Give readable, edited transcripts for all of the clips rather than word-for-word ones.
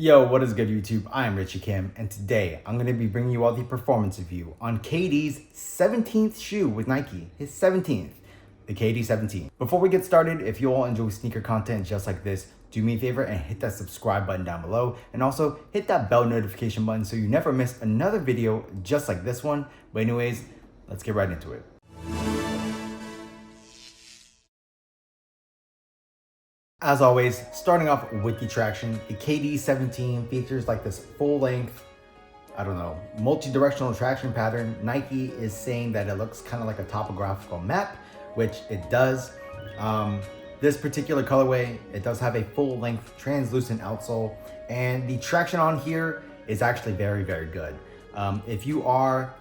Yo, what is good YouTube? I am Richie Kim, and today I'm going to be bringing you all the performance review on KD's 17th shoe with Nike, his 17th, the KD 17. Before we get started, if you all enjoy sneaker content just like this, do me a favor and hit that subscribe button down below, and also hit that bell notification button so you never miss another video just like this one. But anyways, let's get right into it. As always, starting off with the traction, the KD 17 features like this full length, multi-directional traction pattern. Nike is saying that it looks kind of like a topographical map, which it does. This particular colorway, it does have a full length translucent outsole, and the traction on here is actually very, very good. If you are,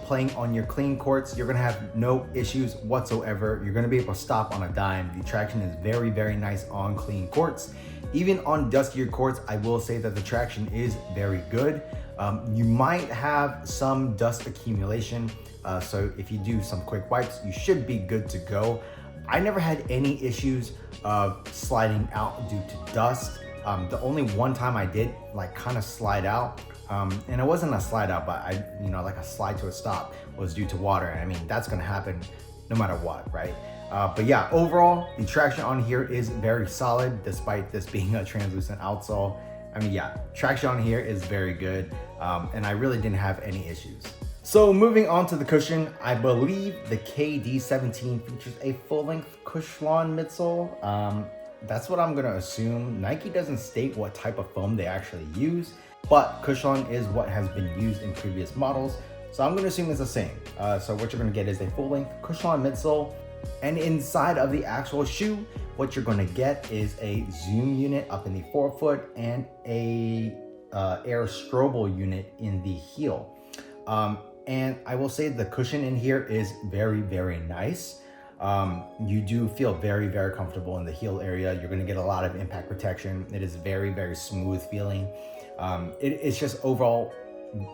playing on your clean courts, you're gonna have no issues whatsoever. You're gonna be able to stop on a dime. The traction is very, very nice on clean courts. Even on dustier courts, I will say that the traction is very good. You might have some dust accumulation, so if you do some quick wipes, you should be good to go. I never had any issues of sliding out due to dust. The only one time I did kind of slide out, and it wasn't a slide out, but like a slide to a stop, was due to water. I mean, that's gonna happen no matter what, right? But yeah, overall, the traction on here is very solid, despite this being a translucent outsole. I mean, yeah, traction on here is very good, and I really didn't have any issues. So moving on to the cushion, I believe the KD 17 features a full-length Cushlon midsole. That's what I'm gonna assume. Nike doesn't state what type of foam they actually use, but Cushlon is what has been used in previous models, so I'm gonna assume it's the same. So what you're gonna get is a full-length Cushlon midsole, and inside of the actual shoe, what you're gonna get is a zoom unit up in the forefoot and a air strobel unit in the heel. And I will say the cushion in here is very, very nice. You do feel very, very comfortable in the heel area. You're gonna get a lot of impact protection. It is very, very smooth feeling. It's just overall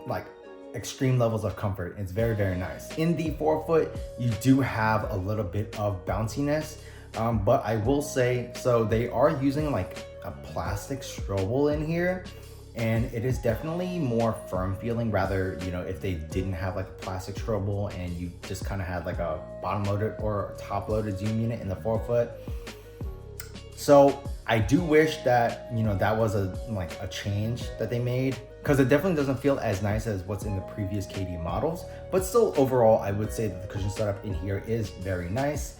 like extreme levels of comfort. It's very, very nice. In the forefoot, you do have a little bit of bounciness, but I will say, so they are using like a plastic strobel in here, and it is definitely more firm feeling. Rather, if they didn't have like a plastic strobel and you just kind of had like a bottom loaded or top loaded zoom unit in the forefoot. So I do wish that, that was a change that they made, because it definitely doesn't feel as nice as what's in the previous KD models. But still, overall, I would say that the cushion setup in here is very nice.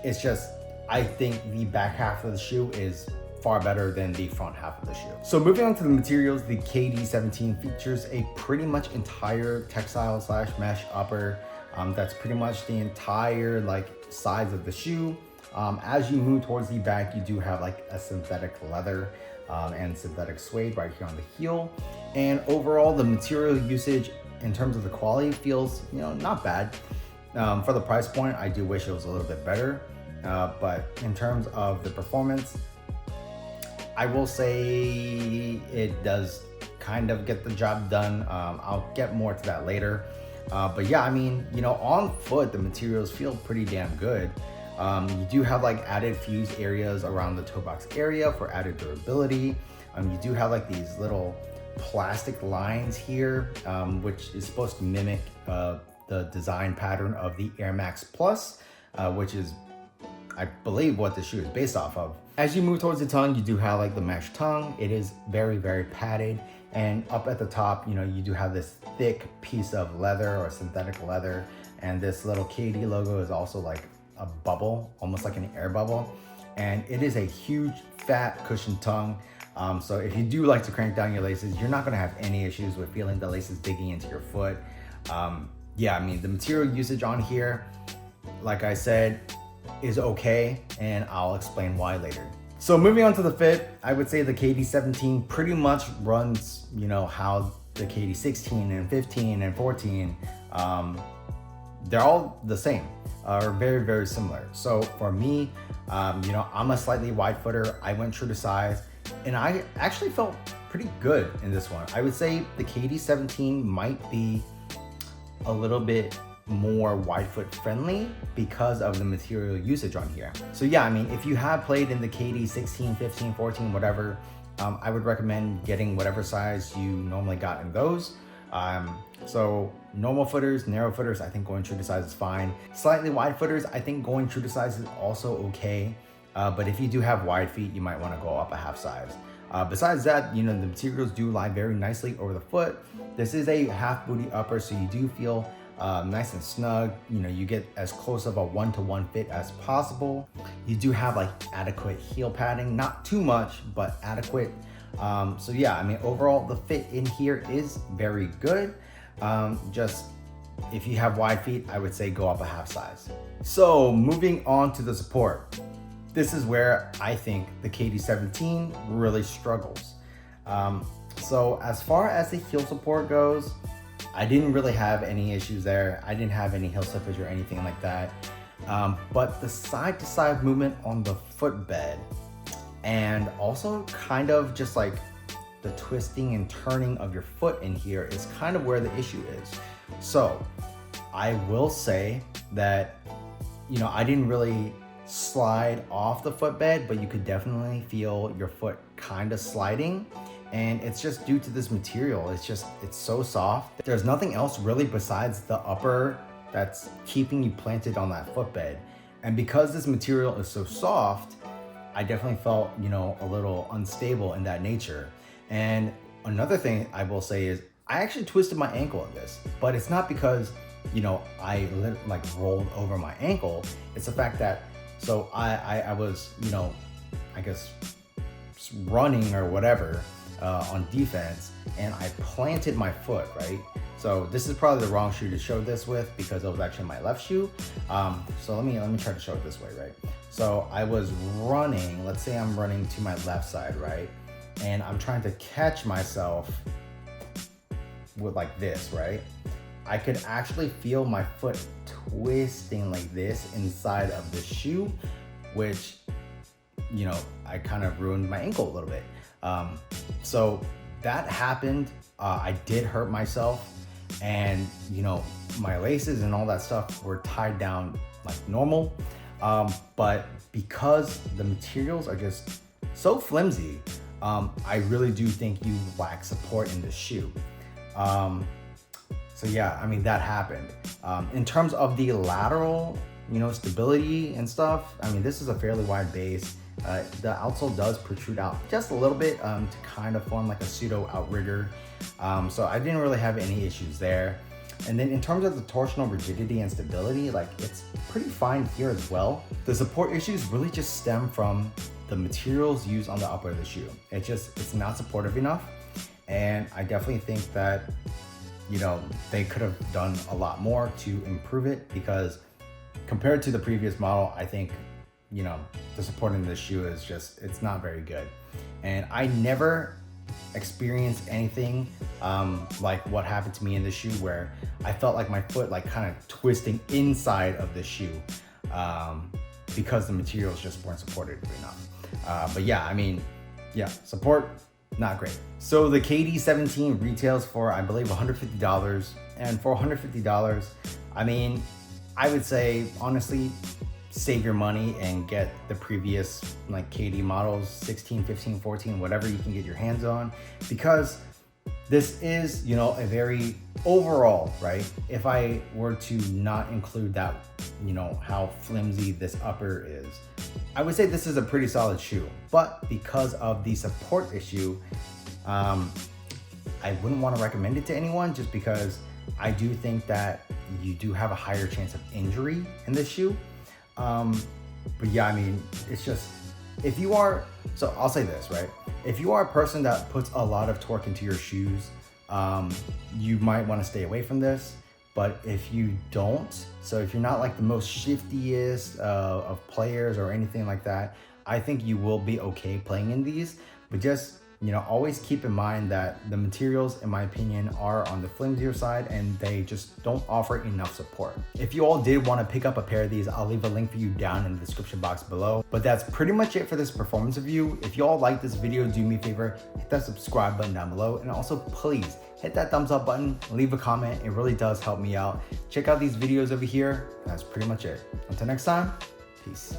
It's just, I think the back half of the shoe is far better than the front half of the shoe. So moving on to the materials, the KD 17 features a pretty much entire textile / mesh upper. That's pretty much the entire size of the shoe. As you move towards the back, you do have like a synthetic leather and synthetic suede right here on the heel. And overall, the material usage in terms of the quality feels, not bad. For the price point, I do wish it was a little bit better. But in terms of the performance, I will say it does kind of get the job done. I'll get more to that later. But yeah, I mean, on foot, the materials feel pretty damn good. You do have added fuse areas around the toe box area for added durability. You do have these little plastic lines here, which is supposed to mimic the design pattern of the Air Max Plus, which is, I believe, what the shoe is based off of. As you move towards the tongue, you do have the mesh tongue. It is very, very padded. And up at the top, you do have this thick piece of leather or synthetic leather. And this little KD logo is also a bubble, almost like an air bubble. And it is a huge, fat cushion tongue. So if you do like to crank down your laces, you're not gonna have any issues with feeling the laces digging into your foot. Yeah, I mean, the material usage on here, like I said, is okay, and I'll explain why later. So moving on to the fit, I would say the KD 17 pretty much runs, how the KD 16 and 15 and 14, they're all the same, are very, very similar. So for me, I'm a slightly wide footer. I went true to size, and I actually felt pretty good in this one. I would say the KD 17 might be a little bit more wide foot friendly because of the material usage on here. So yeah, I mean, if you have played in the KD 16, 15, 14, whatever, I would recommend getting whatever size you normally got in those. So normal footers, narrow footers, I think going true to size is fine. Slightly wide footers, I think going true to size is also okay. But if you do have wide feet, you might want to go up a half size. Besides that, the materials do lie very nicely over the foot. This is a half booty upper, so you do feel nice and snug. You get as close of a 1-to-1 fit as possible. You do have like adequate heel padding, not too much, but adequate. So yeah, I mean, overall the fit in here is very good. Just if you have wide feet, I would say go up a half size. So moving on to the support. This is where I think the KD17 really struggles. So as far as the heel support goes, I didn't really have any issues there. I didn't have any heel slippage or anything like that. But the side to side movement on the footbed, and also kind of just like the twisting and turning of your foot in here, is kind of where the issue is. So I will say that, I didn't really slide off the footbed, but you could definitely feel your foot kind of sliding. And it's just due to this material. It's so soft. There's nothing else really besides the upper that's keeping you planted on that footbed. And because this material is so soft, I definitely felt, a little unstable in that nature. And another thing I will say is I actually twisted my ankle in this, but it's not because, I like rolled over my ankle. It's the fact that, so I was, I guess running or whatever on defense, and I planted my foot, right? So this is probably the wrong shoe to show this with because it was actually my left shoe. So let me try to show it this way, right? So I was running, let's say I'm running to my left side, right? And I'm trying to catch myself with like this, right? I could actually feel my foot twisting like this inside of the shoe, which, I kind of ruined my ankle a little bit. So that happened. I did hurt myself, and my laces and all that stuff were tied down like normal. But because the materials are just so flimsy, I really do think you lack support in the shoe. So yeah, I mean, that happened. In terms of the lateral, stability and stuff, I mean, this is a fairly wide base. The outsole does protrude out just a little bit to kind of form like a pseudo outrigger. So I didn't really have any issues there. And then in terms of the torsional rigidity and stability, like it's pretty fine here as well. The support issues really just stem from the materials used on the upper of the shoe. It's not supportive enough. And I definitely think that, they could have done a lot more to improve it, because compared to the previous model, I think, the support in this shoe is it's not very good. And I never experienced anything like what happened to me in the shoe, where I felt like my foot like kind of twisting inside of the shoe because the materials just weren't supported enough. But yeah, I mean, yeah, support, not great. So the KD17 retails for, I believe, $150. And for $150, I mean, I would say, honestly, save your money and get the previous like KD models, 16, 15, 14, whatever you can get your hands on, because this is, a very overall, right? If I were to not include that, how flimsy this upper is, I would say this is a pretty solid shoe. But because of the support issue, I wouldn't want to recommend it to anyone, just because I do think that you do have a higher chance of injury in this shoe. But yeah, I mean, it's just, if you are, so I'll say this, right? If you are a person that puts a lot of torque into your shoes, you might want to stay away from this. But if you don't, so if you're not like the most shiftiest of players or anything like that, I think you will be okay playing in these. But just, always keep in mind that the materials, in my opinion, are on the flimsier side, and they just don't offer enough support. If you all did want to pick up a pair of these, I'll leave a link for you down in the description box below. But that's pretty much it for this performance review. If you all like this video, do me a favor, hit that subscribe button down below, and also please hit that thumbs up button, leave a comment. It really does help me out. Check out these videos over here. That's pretty much it. Until next time, peace.